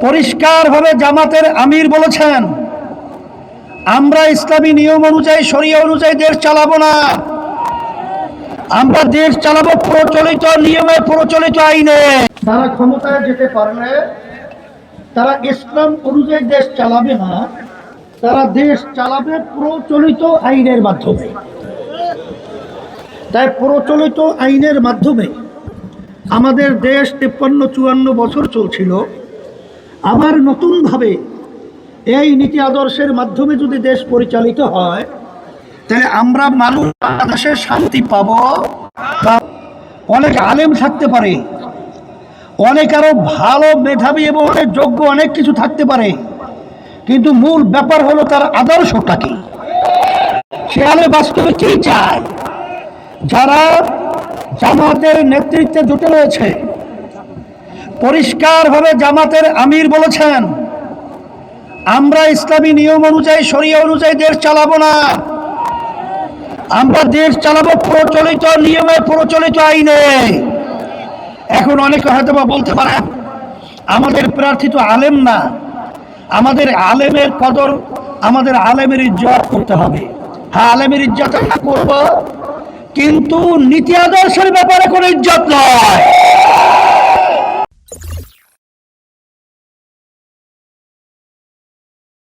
পরিষ্কারভাবে জামাতের আমির বলেছেন, আমরা ইসলামী নিয়ম অনুযায়ী, শরিয়া অনুযায়ী দেশ চালাবো না। আমরা দেশ চালাবো প্রচলিত নিয়মে, প্রচলিত আইনে। তারা ক্ষমতায় যেতে পারলে তারা ইসলাম অনুযায়ী দেশ চালাবে না, তারা দেশ চালাবে প্রচলিত আইনের মাধ্যমে। তাই প্রচলিত আইনের মাধ্যমে আমাদের দেশ 53-54 বছর চলছিল। আবার নতুনভাবে এই নীতি আদর্শের মাধ্যমে যদি দেশ পরিচালিত হয়, তাহলে আমরা মানুষ বাংলাদেশে শান্তি পাবো। অনেক আলেম থাকতে পারে, অনেক আরো ভালো মেধাবী এবং অনেক যোগ্য অনেক কিছু থাকতে পারে, কিন্তু মূল ব্যাপার হলো তার আদর্শটা কি, সে আলেম বাস্তবে কি চায়। যারা জামাতের নেতৃত্বে জুটে রয়েছে, পরিষ্কারভাবে জামাতের আমির বলেছেন, আমরা ইসলামী নিয়ম অনুযায়ী, শরিয়া অনুযায়ী দেশ চালাবো না। আমরা দেশ চালাবো প্রচলিত নিয়মে, প্রচলিত আইনে। এখন অনেকে হয়তো বা বলতে পারে, আমাদের প্রার্থী তো আলেম না, আমাদের আলেমের কদর, আমাদের আলেমের ইজ্জত করতে হবে। হ্যাঁ, আলেমের ইজ্জত করব, কিন্তু নীতি আদর্শের ব্যাপারে কোনো ইজ্জত নয়।